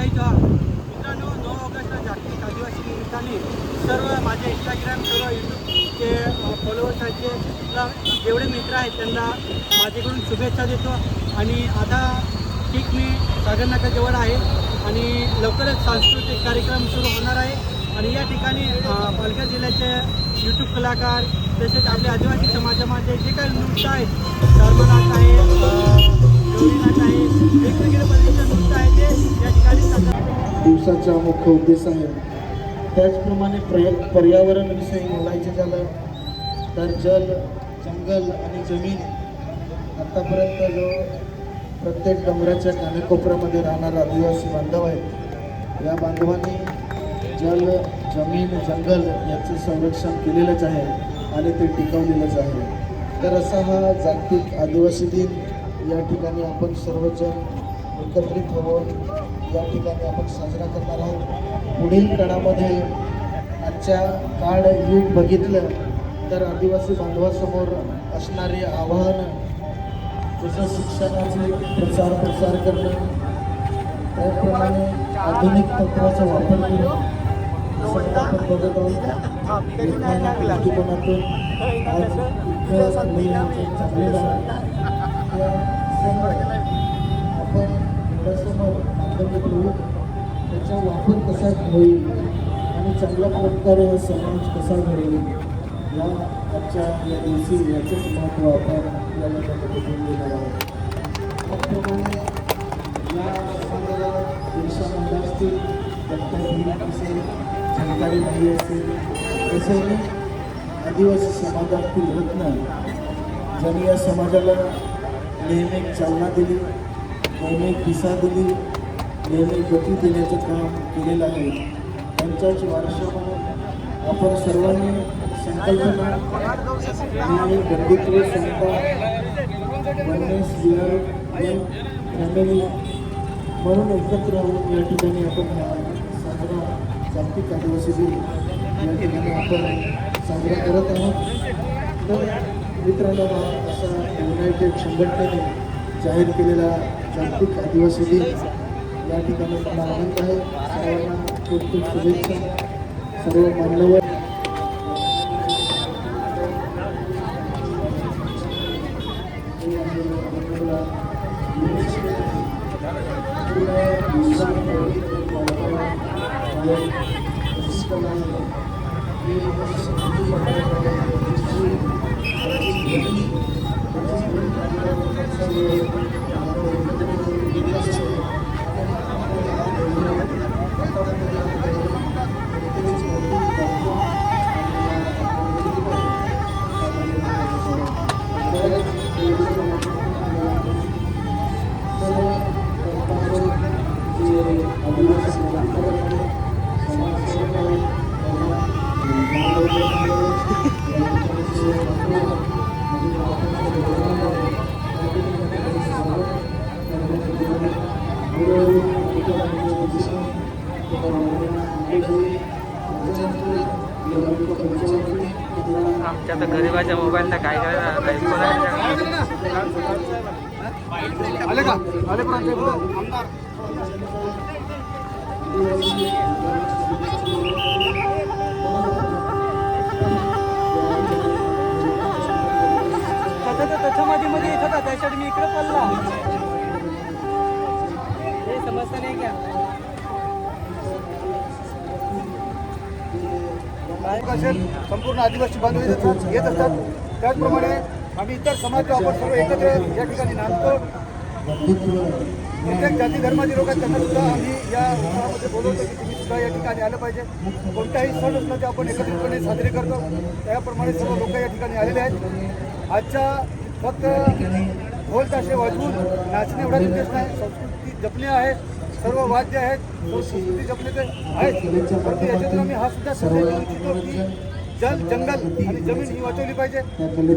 जय जवान. मित्रांनो, 9 ऑगस्टला जागतिक आदिवासी निमित्ताने सर्व माझे इंस्टाग्राम सर्व यूट्यूबचे फॉलोअर्स आहेत ते जेवढे मित्र आहेत त्यांना माझ्याकडून शुभेच्छा देतो. आणि आता ठीक मी सागरनाका जवळ आहे आणि लवकरच सांस्कृतिक कार्यक्रम सुरू होणार आहे. आणि या ठिकाणी पालघर जिल्ह्याचे यूट्यूब कलाकार तसेच आपल्या आदिवासी समाजामध्ये जे काही नृत्य आहेत, धर्मनाथ आहे, गौरीनाथ आहे, वेगवेगळे पद्धतीचे नृत्य आहे ते या ठिकाणी दिवसाचा मुख्य उद्देश आहे. त्याचप्रमाणे पर्यावरणाविषयी बोलायचे झालं तर जल, जंगल आणि जमीन आतापर्यंत जो प्रत्येक डोंगराच्या कानाकोपऱ्यामध्ये राहणारा आदिवासी बांधव आहे, या बांधवांनी जल, जमीन, जंगल याचं संरक्षण केलेलंच आहे आणि ते टिकवलेलंच आहे. तर असा हा जागतिक आदिवासी दिन या ठिकाणी आपण सर्वजण एकत्रित होऊन या ठिकाणी आपण साजरा करणार आहोत. पुढील काळामध्ये आजच्या काळ युग बघितलं तर आदिवासी बांधवासमोर असणारे आव्हान जसं शिक्षणाचे प्रसार करणं, त्याप्रमाणे आधुनिक तंत्राचा वापर करून आपण बघत आहोत. दृष्टिकोनातून आज इतकं चांगलेलं आहे. आपण डोळ्यासमोर माध्यमिक ठेवून त्याचा वापर कसा होईल आणि चांगल्या प्रकारे हा समाज कसा घडेल या आजच्या या दिवशी याचंच महत्त्व आपण या ठिकाणी बघून देणार आहोत. त्याचप्रमाणे या समाजाला देशामध्ये असतील दत्तगिरी असेल, जानकारी नाही असेल, तसंही आदिवासी समाजातील रत्न ज्यांनी या समाजाला नेहमी चालना दिली, नेहमी दिशा दिली, नेहमी गती देण्याचं काम केलेलं आहे, त्यांच्याच वारसा म्हणून आपण सर्वांनी संकल्पना बंधुत्व, समता, वननेस, फॅमिली म्हणून एकत्र होऊन या ठिकाणी आपण साजरा जागतिक आदिवासी दिन या ठिकाणी आपण साजरा करत आहोत. तर मित्रांनो, असा युनायटेड संघटनेने जाहीर केलेला जागतिक आदिवासी दिन या ठिकाणी मला आनंद आहे. सर्वांना खूप खूप शुभेच्छा. सर्व मान्यवर आमच्या तर गरीबाच्या मोबाईलला काय करायचं आले का आले पण आमदार त्याच्यामध्ये येत होता, त्यासाठी मी इकडे पडला. हे समजतं नाही क्या असेल. संपूर्ण आदिवासी बांधव येत असतात. त्याचप्रमाणे आम्ही इतर समाज आपण सर्व एकत्र या ठिकाणी नांदतो. प्रत्येक जाती धर्माचे लोक आहेत, त्यांना सुद्धा आम्ही या उत्सवामध्ये बोलवतो की तुम्ही सुद्धा या ठिकाणी आलं पाहिजे. कोणताही सण असला ते आपण एकत्रितपणे साजरे करतो. त्याप्रमाणे सर्व लोक या ठिकाणी आलेले आहेत. आजच्या फक्त ढोल ताशे वाजवून नाचणे एवढाच उद्देश नाही, संस्कृती जपणे आहे. सर्व वाद्य आहेत, संस्कृती जपणे ते आहेत. परंतु याच्यातून आम्ही हा सुद्धा संदेश देऊ इच्छितो की जल, जंगल आणि जमीन ही वाचवली पाहिजे.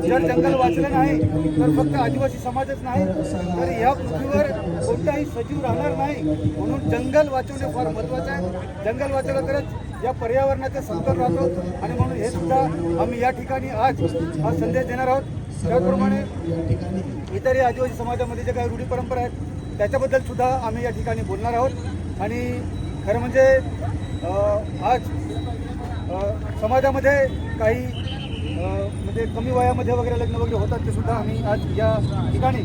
जर जंगल वाचलं नाही तर फक्त आदिवासी समाजच नाही तर या पृथ्वीवर कोणताही सजीव राहणार नाही. म्हणून जंगल वाचवणे फार महत्त्वाचं आहे. जंगल वाचवलं तरच या पर्यावरणाचं समतोल राहतो. आणि म्हणून हे सुद्धा आम्ही या ठिकाणी आज हा संदेश देणार आहोत. त्याचप्रमाणे इतरही आदिवासी समाजामध्ये जे काही रूढी परंपरा आहेत त्याच्याबद्दल सुद्धा आम्ही या ठिकाणी बोलणार आहोत. आणि खरं म्हणजे आज समाजामध्ये काही म्हणजे कमी वयामध्ये वगैरे लग्न वगैरे होतात, ते सुद्धा आम्ही आज या ठिकाणी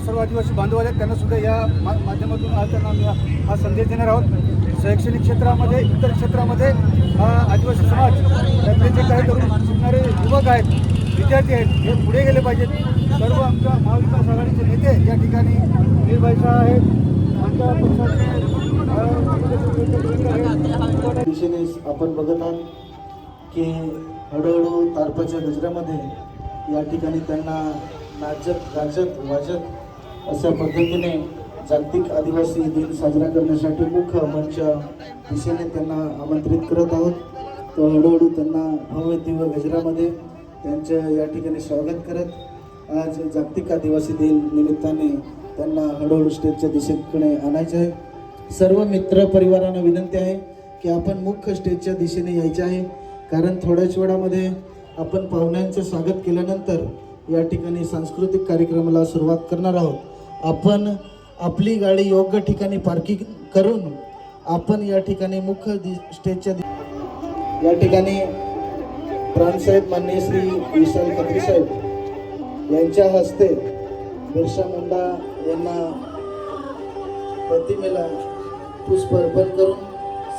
सर्व आदिवासी बांधव आहेत त्यांना सुद्धा या माध्यमातून आज त्यांना आम्ही हा संदेश देणार आहोत. शैक्षणिक क्षेत्रामध्ये, इतर क्षेत्रामध्ये आदिवासी समाज त्यातले जे काही तरुण शिकणारे युवक आहेत, विद्यार्थी आहेत, हे पुढे गेले पाहिजेत. सर्व आमच्या महाविकास आघाडीचे नेते या ठिकाणी निर्भय शाह आहेत, आमच्या पक्षाचे दिशेने आपण बघत आहात की हळूहळू तारपाच्या गजऱ्यामध्ये या ठिकाणी त्यांना नाचत गाजत वाजत अशा पद्धतीने जागतिक आदिवासी दिन साजरा करण्यासाठी मुख्य मंच दिशेने त्यांना आमंत्रित करत आहोत. तर हळूहळू त्यांना भव्य दिव्य गजरामध्ये त्यांचं या ठिकाणी स्वागत करत आज जागतिक आदिवासी दिन निमित्ताने त्यांना हळूहळू स्टेजच्या दिशेकडे आणायचे आहे. सर्व मित्र परिवारांना विनंती आहे की आपण मुख्य स्टेजच्या दिशेने यायचे आहे, कारण थोड्याच वेळामध्ये आपण पाहुण्यांचं स्वागत केल्यानंतर या ठिकाणी सांस्कृतिक कार्यक्रमाला सुरुवात करणार आहोत. आपण आपली गाडी योग्य ठिकाणी पार्किंग करून आपण या ठिकाणी मुख्य स्टेजच्या या ठिकाणी प्राणसाहेब माननीय श्री विशाल खत्री साहेब यांच्या हस्ते बिरसा मुंडा यांना प्रतिमेला पुष्प अर्पण करून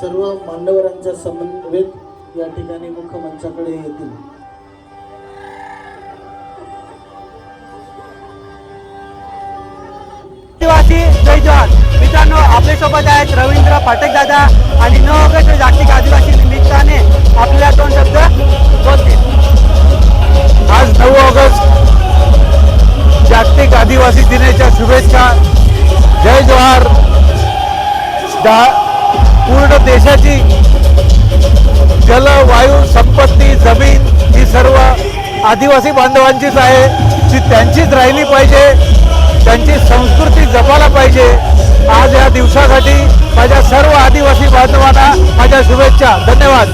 सर्व मान्यवरांच्या समन्वयत या ठिकाणी मुख्य मंचाकडे येतील. आदिवासी जय जवान. मित्रांनो, आपल्यासोबत आहेत रवींद्र फाटक दादा आणि 9 ऑगस्ट जागतिक आदिवासी निमित्ताने आपल्याला 2 शब्द बोलतील. आज 9 ऑगस्ट जागतिक आदिवासी दिनाच्या शुभेच्छा. जय जोहार. पूर्ण देशाची जल, वायू, संपत्ती, जमीन ही सर्व आदिवासी बांधवांचीच आहे. ती त्यांचीच राहिली पाहिजे, त्यांची संस्कृती जपायला पाहिजे. आज या दिवसासाठी माझ्या सर्व आदिवासी बांधवांना माझ्या शुभेच्छा. धन्यवाद.